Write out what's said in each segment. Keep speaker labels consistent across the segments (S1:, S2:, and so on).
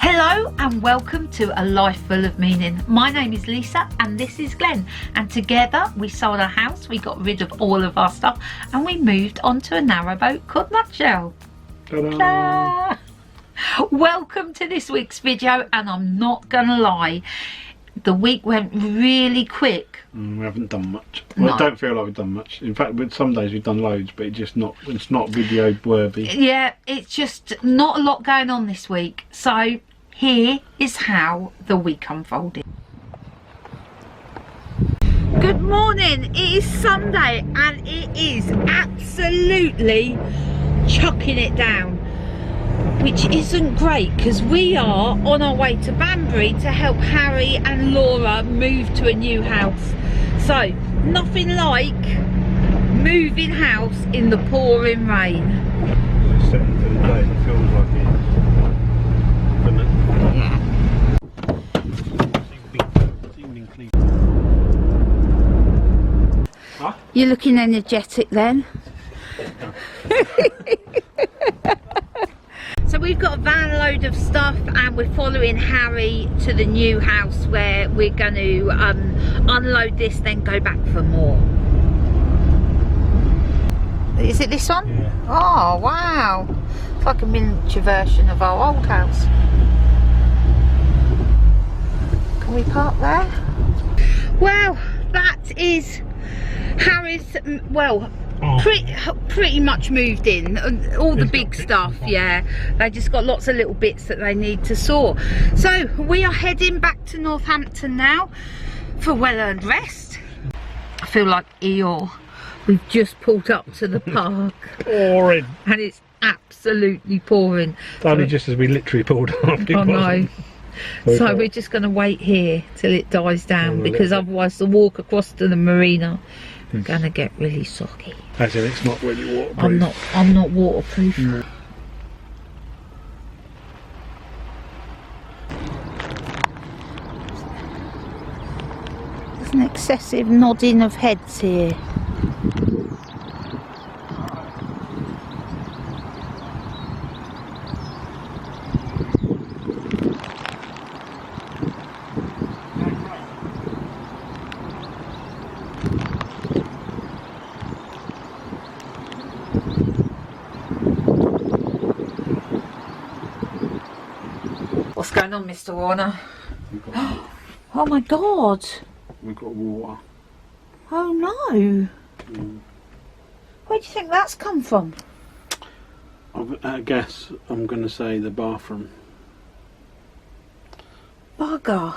S1: Hello and welcome to A Life Full of Meaning. My name is Lisa and this is Glenn, and together we sold our house, we got rid of all of our stuff and we moved onto a narrowboat called Nutshell. Ta-da! Welcome to this week's video, and I'm not gonna lie, the week went really quick.
S2: We haven't done much. Well,
S1: No.
S2: I don't feel like we've done much. In fact, with some days we've done loads, but it's not video worthy.
S1: Yeah, it's just not a lot going on this week. So here is how the week unfolded. Good morning, it is Sunday and it is absolutely chucking it down, which isn't great because we are on our way to Banbury to help Harry and Laura move to a new house. So nothing like moving house in the pouring rain.
S2: It's setting for the day, it feels like it. Doesn't it?
S1: Yeah.
S2: It's evening clean.
S1: You're looking energetic then. So we've got a van load of stuff and we're following Harry to the new house where we're going to unload this, then go back for more. Is it this one?
S2: Yeah.
S1: Oh wow, it's like a miniature version of our old house. Can we park there? Well, that is Harry's, well, pretty much moved in. All the big stuff, yeah, they just got lots of little bits that they need to sort. So we are heading back to Northampton now for well-earned rest. I feel like Eeyore. We've just pulled up to the park
S2: Pouring.
S1: and it's absolutely pouring.
S2: Only just as we literally pulled up.
S1: I know. So we're just going to wait here till it dies down, because otherwise the walk across to the Marina is going to get really soggy.
S2: As in, it's not really waterproof.
S1: I'm not waterproof.
S2: No.
S1: There's an excessive nodding of heads here. What's going on, Mr. Warner? Oh my God!
S2: We've got water.
S1: Oh no! Where do you think that's come from?
S2: I guess I'm going to say the bathroom.
S1: Bugger!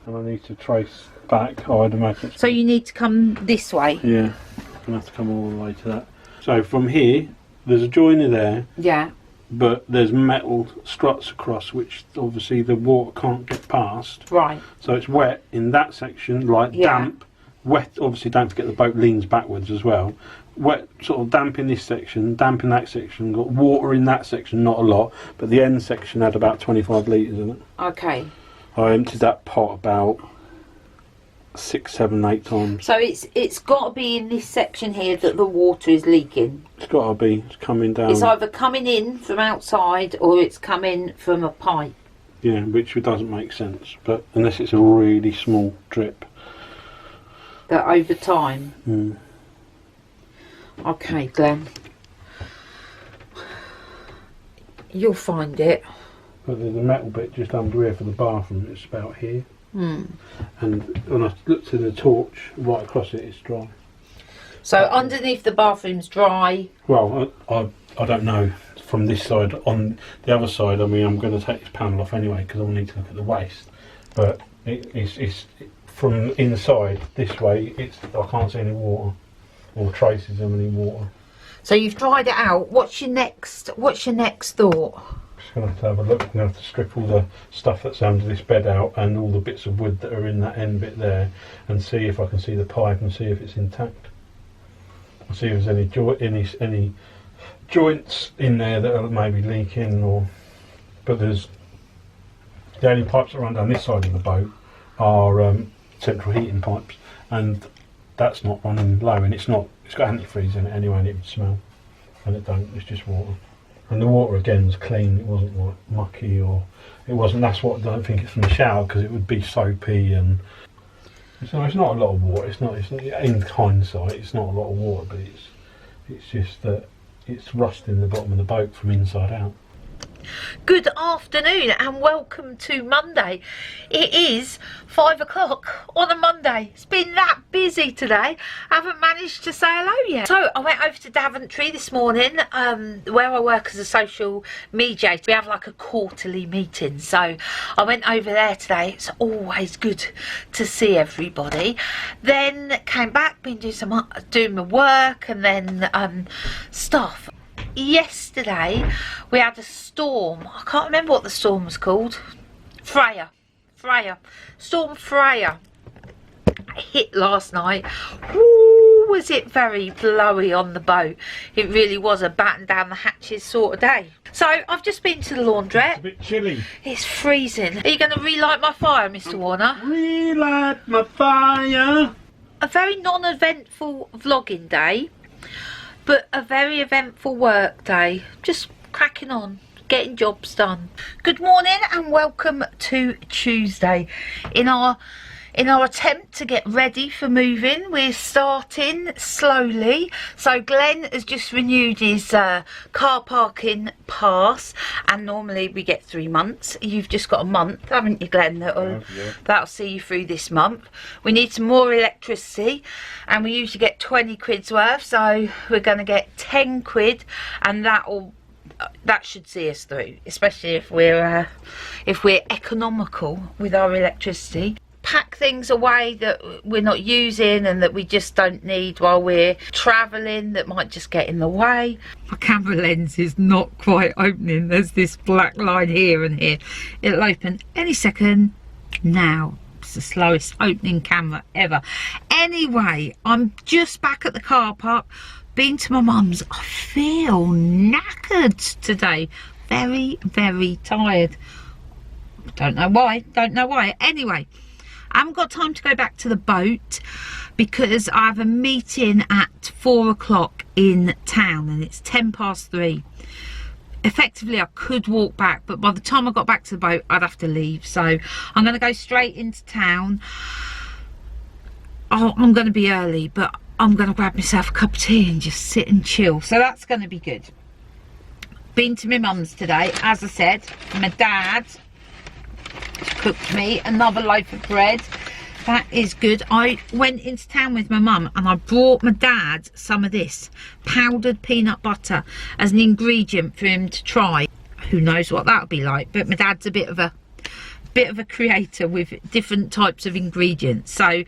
S2: And I need to trace back, I'd imagine.
S1: So you need to come this way?
S2: Yeah, I'm going to have to come all the way to that. So from here, there's a joiner there.
S1: Yeah.
S2: But there's metal struts across which obviously the water can't get past.
S1: Right.
S2: So it's wet in that section, like damp. Wet, obviously don't forget the boat leans backwards as well. Wet, sort of damp in this section, damp in that section. Got water in that section, not a lot. But the end section had about 25 litres in it.
S1: Okay.
S2: I emptied that pot about 6, 7, 8 times.
S1: So it's got to be in this section here that the water is leaking.
S2: It's got to be. It's coming down.
S1: It's either coming in from outside or it's coming from a pipe.
S2: Yeah, which doesn't make sense. But unless it's a really small drip.
S1: That over time. Okay, Glenn. You'll find it.
S2: But there's a metal bit just under here for the bathroom. It's about here. And when I look to the torch right across it, it's dry.
S1: So underneath the bathroom's dry.
S2: Well, I don't know from this side. On the other side, I mean, I'm going to take this panel off anyway because I'll need to look at the waste. But it's from inside this way. I can't see any water or traces of any water.
S1: So you've dried it out. What's your next thought?
S2: Just going to have a look. I'm going to have to strip all the stuff that's under this bed out and all the bits of wood that are in that end bit there, and see if I can see the pipe and see if it's intact. I'll see if there's any joints in there that are maybe leaking, but there's the only pipes that run down this side of the boat are central heating pipes, and that's not running low, and it's got antifreeze in it anyway, and it would smell, and it don't. It's just water. And the water again was clean. It wasn't like mucky, or it wasn't. That's what I don't think it's from the shower, because it would be soapy, and it's not a lot of water. It's not in hindsight, it's not a lot of water, but it's just that it's rusting the bottom of the boat from inside out.
S1: Good afternoon and welcome to Monday. It is 5 o'clock on a Monday. It's been that busy today. I haven't managed to say hello yet. So I went over to Daventry this morning, where I work as a social mediator. We have like a quarterly meeting, so I went over there today. It's always good to see everybody. Then came back, been doing my work, and then stuff. Yesterday we had a storm. I can't remember what the storm was called. Storm Freya hit last night. Ooh, was it very blowy on the boat. It really was a batten down the hatches sort of day. So I've just been to the laundrette.
S2: It's a bit chilly.
S1: It's freezing. Are you going to relight my fire, Mr. Warner?
S2: Relight my fire.
S1: A very non-eventful vlogging day, but a very eventful work day. Just cracking on, getting jobs done. Good morning and welcome to Tuesday. In our attempt to get ready for moving, we're starting slowly. So Glenn has just renewed his car parking pass, and normally we get 3 months. You've just got a month, haven't you, Glenn? That'll see you through this month. We need some more electricity, and we usually get 20 quid's worth, so we're going to get 10 quid, and that should see us through, especially if we're economical with our electricity. Pack things away that we're not using and that we just don't need while we're travelling, that might just get in the way. My camera lens is not quite opening. There's this black line here and here. It'll open any second now. It's the slowest opening camera ever. Anyway, I'm just back at the car park. Been to my mum's. I feel knackered today. Very, very tired. Don't know why. Anyway, I haven't got time to go back to the boat because I have a meeting at 4 o'clock in town, and it's 3:10. Effectively, I could walk back, but by the time I got back to the boat, I'd have to leave. So I'm going to go straight into town. I'm going to be early, but I'm going to grab myself a cup of tea and just sit and chill. So that's going to be good. Been to my mum's today, as I said. My dad cooked me another loaf of bread. That is good. I went into town with my mum and I brought my dad some of this powdered peanut butter as an ingredient for him to try. Who knows what that'll be like, but my dad's a bit of a creator with different types of ingredients, so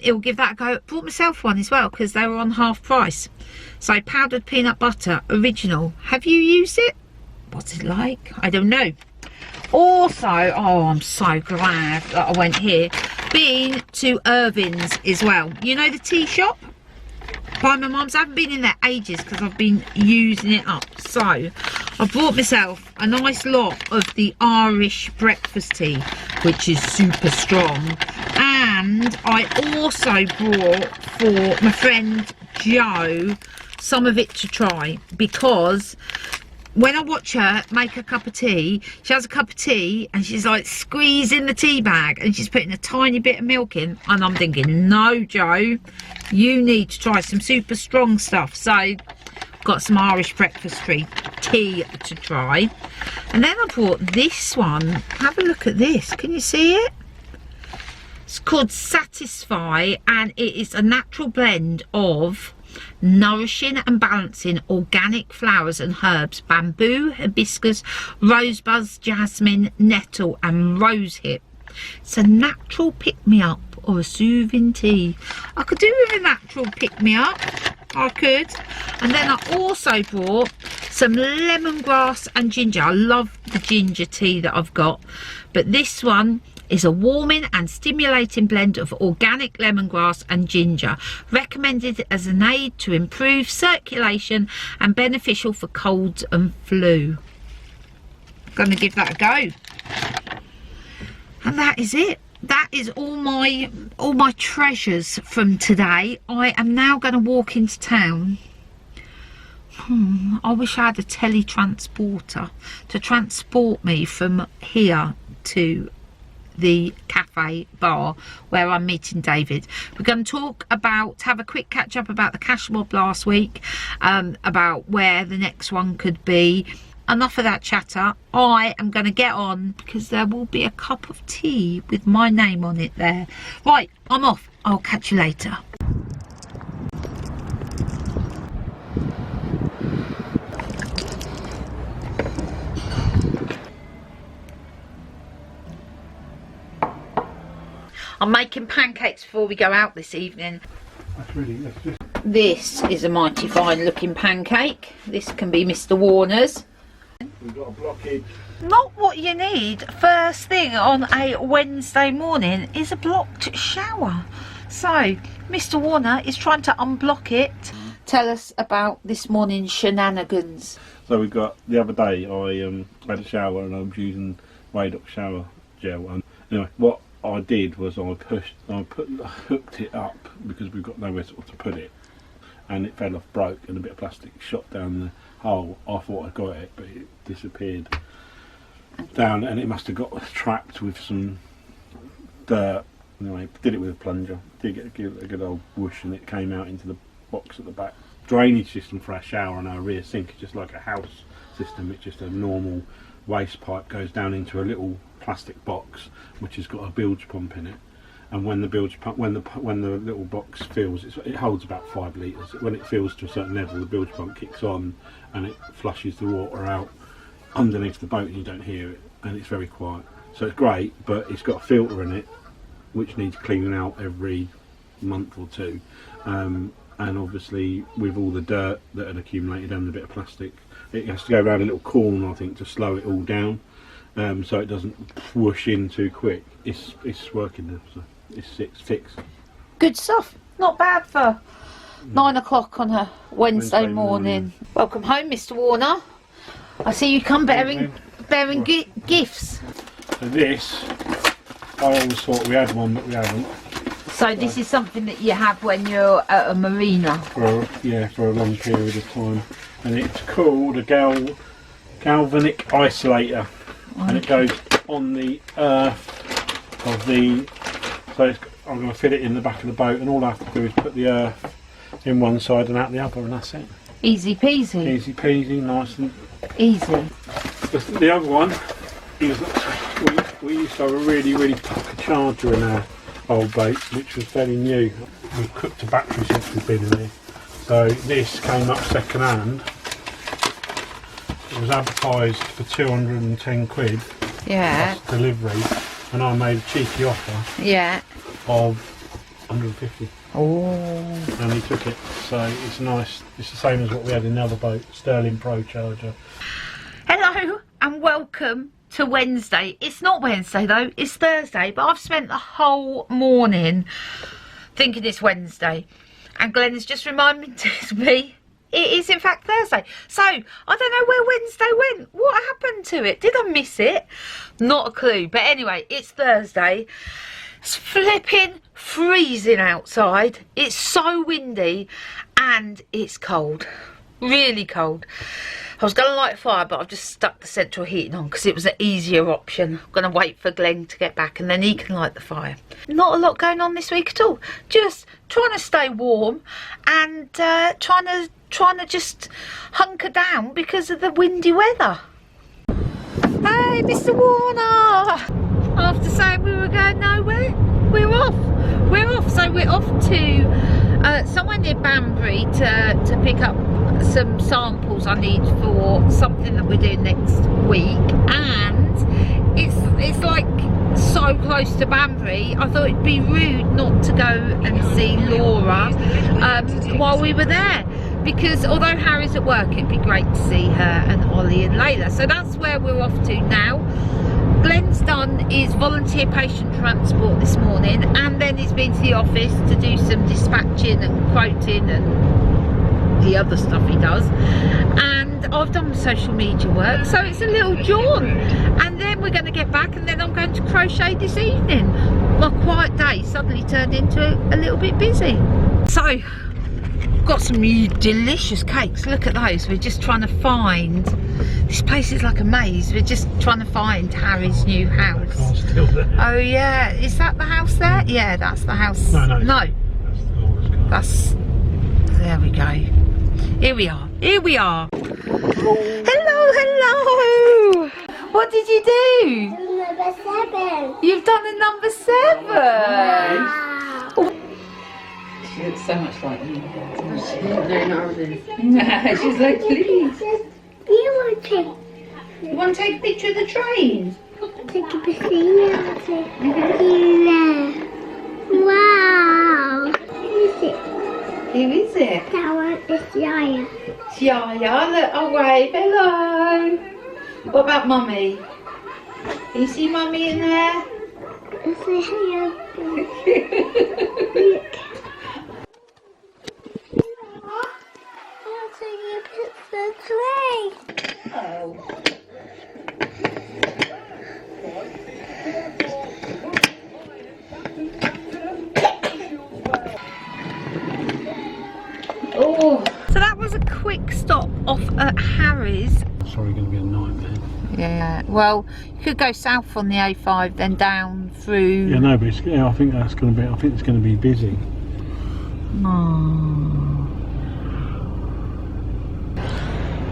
S1: he'll give that a go. Brought myself one as well because they were on half price. So powdered peanut butter original. Have you used it? What's it like? I don't know. Also, oh, I'm so glad that I went here. Been to Irving's as well. You know the tea shop by my mum's? I haven't been in there ages because I've been using it up. So I bought myself a nice lot of the Irish breakfast tea, which is super strong. And I also brought for my friend Jo some of it to try, because when I watch her make a cup of tea, she has a cup of tea and she's like squeezing the tea bag and she's putting a tiny bit of milk in, and I'm thinking, no, Jo, you need to try some super strong stuff. So got some Irish breakfast tea to try. And then I bought this one. Have a look at this. Can you see it? It's called Satisfy, and it is a natural blend of nourishing and balancing organic flowers and herbs: bamboo, hibiscus, rosebud, jasmine, nettle and rosehip. It's a natural pick-me-up or a soothing tea. I could do with a natural pick-me-up, I could. And then I also brought some lemongrass and ginger. I love the ginger tea that I've got, but this one is a warming and stimulating blend of organic lemongrass and ginger, recommended as an aid to improve circulation and beneficial for colds and flu. I'm going to give that a go. And that is it. That is all my treasures from today. I am now going to walk into town. I wish I had a teletransporter to transport me from here to the cafe bar where I'm meeting David. We're going to have a quick catch up about the cash mob last week, about where the next one could be. Enough of that chatter. I am going to get on because there will be a cup of tea with my name on it there. Right, I'm off. I'll catch you later. I'm making pancakes before we go out this evening. This is a mighty fine looking pancake. This can be Mr. Warner's.
S2: We've got a blockage.
S1: Not what you need first thing on a Wednesday morning is a blocked shower. So Mr. Warner is trying to unblock it. Tell us about this morning's shenanigans.
S2: So we got, the other day I had a shower and I was using Redhouse shower gel, and anyway what I did was I hooked it up because we've got nowhere to put it, and it fell off, broke, and a bit of plastic shot down the hole. I thought I got it, but it disappeared down, and it must have got trapped with some dirt. Anyway, did it with a plunger, did get a good old whoosh, and it came out into the box at the back. Drainage system for our shower and our rear sink is just like a house system. It's just a normal waste pipe goes down into a little plastic box which has got a bilge pump in it, and when the bilge pump, when the little box fills, it holds about 5 litres. When it fills to a certain level, the bilge pump kicks on and it flushes the water out underneath the boat, and you don't hear it, and it's very quiet. So it's great, but it's got a filter in it which needs cleaning out every month or two, and obviously with all the dirt that had accumulated and a bit of plastic, it has to go around a little corner, I think, to slow it all down, so it doesn't whoosh in too quick. It's working now, so it's fixed.
S1: Good stuff. Not bad for 9 o'clock on a Wednesday morning. Welcome home, Mr. Warner. I see you come bearing gifts.
S2: So this, I always thought we had one, but we haven't.
S1: So this is something that you have when you're at a marina?
S2: For a long period of time. And it's called a galvanic isolator. And it goes on the earth of the... So I'm going to fit it in the back of the boat, and all I have to do is put the earth in one side and out the other, and that's it.
S1: Easy peasy.
S2: Easy peasy, nice and...
S1: Easy.
S2: The other one is we used to have a really pucker charger in our old boat, which was fairly new. We've cooked a battery since we've been in here. So this came up second hand. It was advertised for 210 quid.
S1: Yeah.
S2: Plus delivery, and I made a cheeky offer.
S1: Yeah.
S2: Of 150.
S1: Oh.
S2: And he took it. So it's nice. It's the same as what we had in the other boat, Sterling Pro charger.
S1: Hello and welcome to Wednesday. It's not Wednesday though, it's Thursday, but I've spent the whole morning thinking it's Wednesday, and Glenn has just reminded me it is in fact Thursday. So I don't know where Wednesday went. What happened to it? Did I miss it? Not a clue. But anyway, it's Thursday. It's flipping freezing outside. It's so windy and it's cold, really cold. I was going to light a fire, but I've just stuck the central heating on because it was an easier option. I'm going to wait for Glenn to get back and then he can light the fire. Not a lot going on this week at all. Just trying to stay warm and trying to just hunker down because of the windy weather. Hey, Mr. Warner! After saying we were going nowhere, we're off. We're off. So we're off to somewhere near Banbury to pick up some samples I need for something that we're doing next week, and it's like so close to Banbury. I thought it'd be rude not to go and see Laura while we were there, because although Harry's at work, it'd be great to see her and Ollie and Layla. So that's where we're off to now. Glenn's done his volunteer patient transport this morning, and then he's been to the office to do some dispatching and quoting and the other stuff he does, and I've done social media work, so it's a little jaunt, and then we're going to get back, and then I'm going to crochet this evening. My quiet day suddenly turned into a little bit busy. So got some delicious cakes. Look at those. We're just trying to find. This place is like a maze. We're just trying to find Harry's new house.
S2: The car's still there.
S1: Oh yeah, is that the house there? Yeah, that's the house.
S2: No.
S1: No.
S2: That's the
S1: There we go. Here we are. Here we are. Hello. What did you do?
S3: Number 7.
S1: You've done a number 7.
S3: Wow.
S1: She looks so much like me.
S3: She's very nervous.
S1: She's like, please.
S3: You want to
S1: You want to take a picture of the train?
S3: take a picture? Yeah. Wow. Who is it?
S1: Who is it?
S3: That one is Yaya.
S1: Yaya, look, oh wave, hello. What about Mummy? Can you see Mummy in there?
S3: It's a hair. I'll take a picture of the train.
S1: Oh. Oh. So that was a quick stop off at Harry's.
S2: Sorry, going to be a nightmare.
S1: Yeah, well, you could go south on the A5, then down through.
S2: Yeah, no, but it's, I think that's going to be. I think it's going to be busy.
S1: Oh.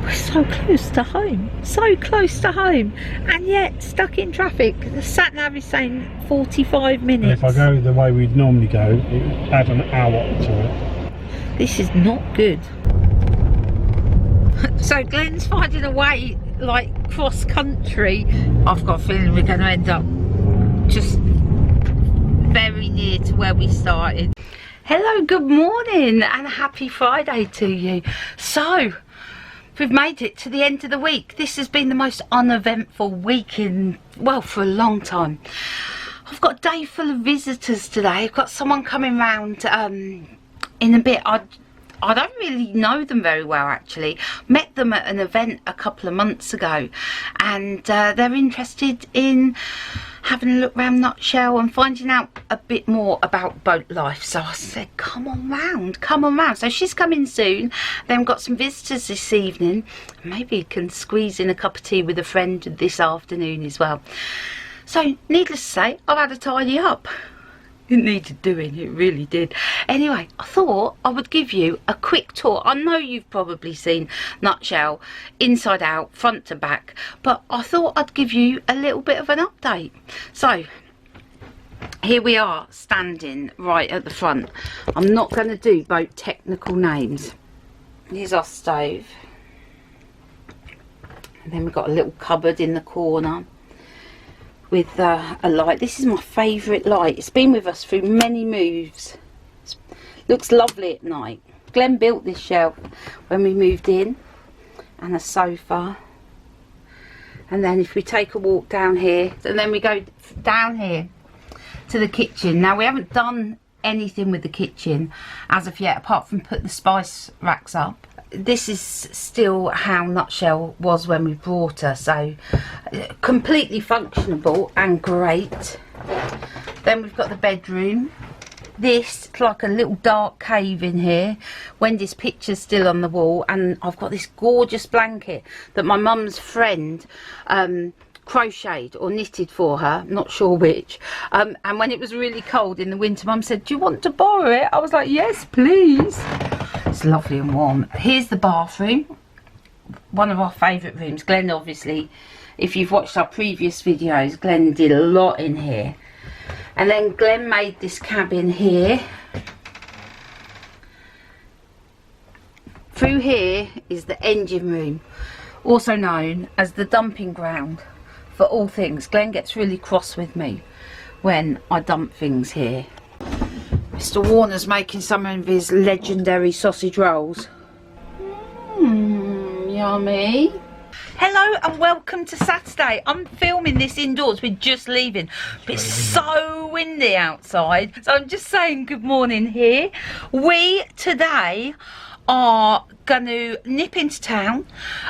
S1: We're so close to home, so close to home, and yet stuck in traffic. The sat nav is saying 45 minutes.
S2: And if I go the way we'd normally go, it would add an hour to it.
S1: This is not good. So Glenn's finding a way, like, cross country. I've got a feeling we're going to end up just very near to where we started. Hello, good morning and a happy Friday to you. So we've made it to the end of the week. This has been the most uneventful week in, well, for a long time. I've got a day full of visitors today. I've got someone coming round in a bit. I don't really know them very well, actually. Met them at an event a couple of months ago, and they're interested in having a look around Nutshell and finding out a bit more about boat life. So I said, come on round, come on round. So she's coming soon. Then we've got some visitors this evening. Maybe you can squeeze in a cup of tea with a friend this afternoon as well. So needless to say, I've had to tidy up. It needed doing, it really did. Anyway, I thought I would give you a quick tour. I know you've probably seen Nutshell inside out, front to back, but I thought I'd give you a little bit of an update. So here we are, standing right at the front. I'm not going to do boat technical names. Here's our stove, and then we've got a little cupboard in the corner with a light. This is my favourite light. It's been with us through many moves. Looks lovely at night. Glenn built this shelf when we moved in, and a sofa. And then if we take a walk down here, and then we go down here to the kitchen. Now we haven't done anything with the kitchen as of yet, apart from put the spice racks up. This is still how Nutshell was when we brought her, so completely functionable and great. Then we've got the bedroom. This is like a little dark cave in here. Wendy's picture's still on the wall, and I've got this gorgeous blanket that my mum's friend crocheted or knitted for her, not sure which, and when it was really cold in the winter, Mum said, do you want to borrow it? I was like, yes please. It's lovely and warm. Here's the bathroom, one of our favourite rooms. Glenn, obviously, if you've watched our previous videos, Glenn did a lot in here. And then Glenn made this cabin here. Through here is the engine room, also known as the dumping ground for all things. Glenn gets really cross with me when I dump things here. Mr. Warner's making some of his legendary sausage rolls. Yummy. Hello and welcome to Saturday. I'm filming this indoors, we're just leaving, but it's so windy outside, so I'm just saying good morning here. We today are going to nip into town.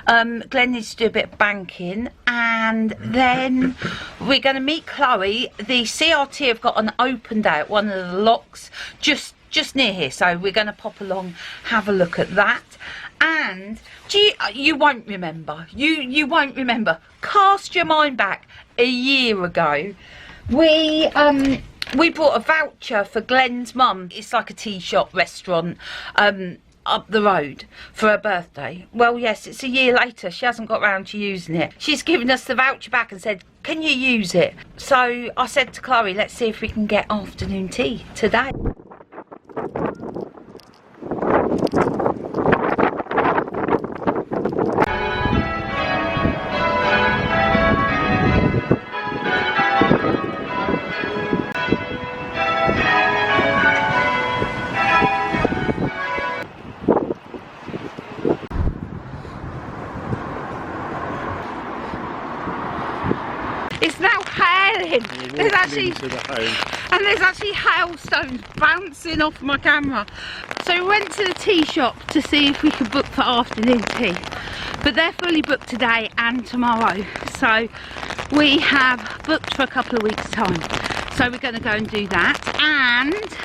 S1: Glenn needs to do a bit of banking, and then we're going to meet Chloe. The CRT have got an open day at one of the locks just just near here, so we're going to pop along, have a look at that. And you won't remember, you won't remember, cast your mind back a year ago, we bought a voucher for Glenn's mum. It's like a tea shop restaurant up the road for her birthday. Well, yes, it's a year later, she hasn't got round to using it. She's given us the voucher back and said, can you use it? So I said to Chloe, let's see if we can get afternoon tea today. It's now hailing. There's actually hailstones bouncing off my camera. So we went to the tea shop to see if we could book for afternoon tea, but they're fully booked today and tomorrow. So we have booked for a couple of weeks' time. So we're going to go and do that. And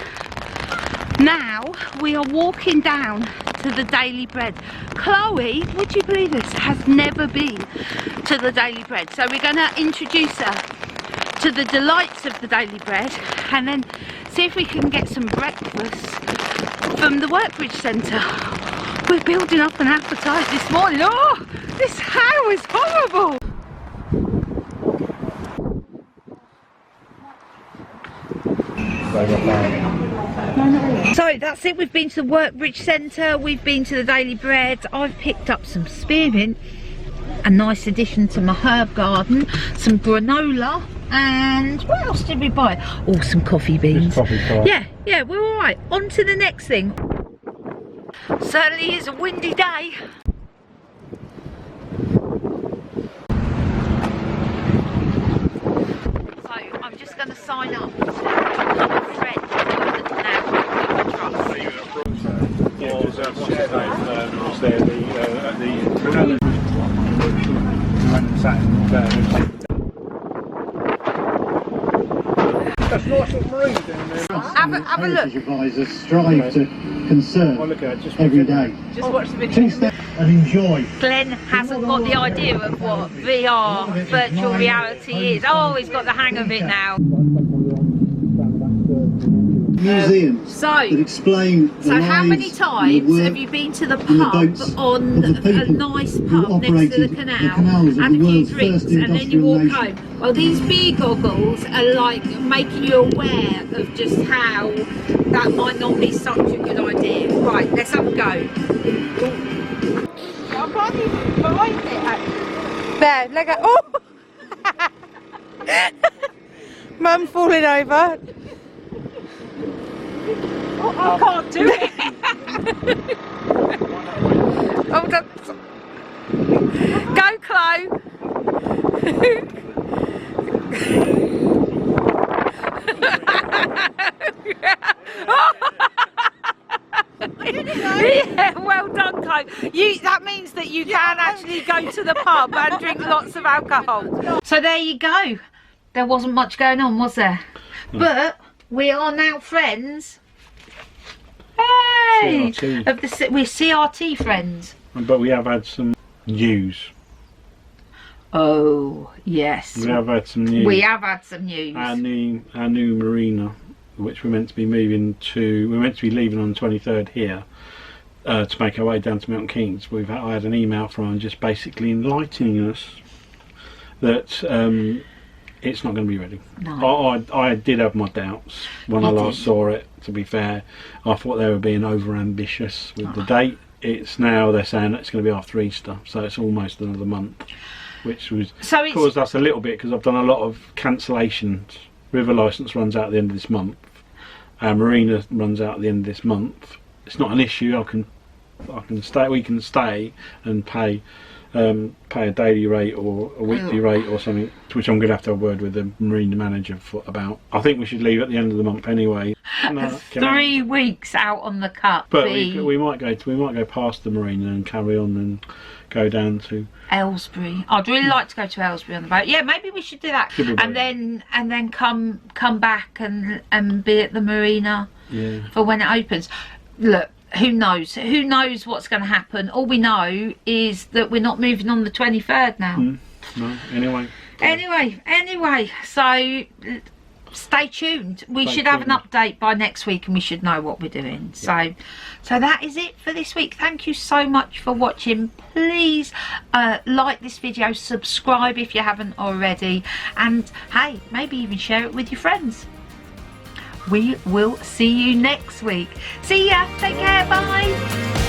S1: now we are walking down to the Daily Bread. Chloe, would you believe this, has never been to the Daily Bread. So we're going to introduce her to the delights of the Daily Bread and then see if we can get some breakfast from the Workbridge Centre. We're building up an appetite this morning. Oh, this hail is horrible. So that's it, we've been to the Workbridge Centre, we've been to the Daily Bread. I've picked up some spearmint, a nice addition to my herb garden, some granola, and what else did we buy? Oh, some coffee beans. Yeah, we're all right. On to the next thing. Certainly is a windy day. So I'm just going to sign up to become a friend of the Canal Trust.
S2: Yeah, because was there at the went and sat there. That's nice little marina down there.
S1: Have a look.
S4: Advisors strive to conserve every day.
S1: Just watch the video.
S4: And enjoy.
S1: Glenn hasn't got the idea of what VR, virtual reality is. Oh, he's got the hang of it now.
S4: Museums that explain the
S1: so how many
S4: lives
S1: times
S4: and the work
S1: have you been to the
S4: and the
S1: pub
S4: boats
S1: on
S4: of the people
S1: a nice
S4: who
S1: pub next to
S4: operated
S1: the
S4: the
S1: canal,
S4: canals of
S1: had
S4: the
S1: a few
S4: world's
S1: drinks
S4: first
S1: and then you walk
S4: industrial nation?
S1: home? Well, these beer goggles are like making you aware of just how that might not be such a good idea. Right, let's have a go. I can't even find it actually. There, let go. Oh! Mum falling over. Oh, I can't do it. Oh, that's... Go, Chloe. Yeah, well done, Chloe. That means that you can actually go to the pub and drink lots of alcohol. So there you go. There wasn't much going on, was there? No. But we are now friends. Hey!
S2: CRT.
S1: We're CRT friends.
S2: But we have had some news.
S1: Oh, yes.
S2: We have had some news.
S1: We have had some news.
S2: Our new marina, which we're meant to be moving to, we're meant to be leaving on the 23rd here to make our way down to Milton Keynes. I had an email from them just basically enlightening us that it's not going to be ready. No. I did have my doubts when I last saw it, to be fair. I thought they were being over ambitious with the date. It's now, they're saying it's going to be after Easter, so it's almost another month, which was caused us a little bit because I've done a lot of cancellations. River licence runs out at the end of this month. Our marina runs out at the end of this month. It's not an issue. I can stay. We can stay and pay a daily rate or a weekly rate or something, which I'm going to have a word with the marina manager about. I think we should leave at the end of the month anyway.
S1: 3 weeks out on the cut.
S2: But we might go past the marina and carry on and go down to
S1: Aylesbury. I'd really like to go to Aylesbury on the boat. Yeah, maybe we should do that. And then come back and be at the marina for when it opens. Look, who knows? Who knows what's going to happen? All we know is that we're not moving on the 23rd now.
S2: No, anyway.
S1: Anyway, so stay tuned. We should have an update by next week and we should know what we're doing. So that is it for this week. Thank you so much for watching. Please like this video, subscribe if you haven't already, and hey, maybe even share it with your friends. We will see you next week. See ya. Take care. Bye.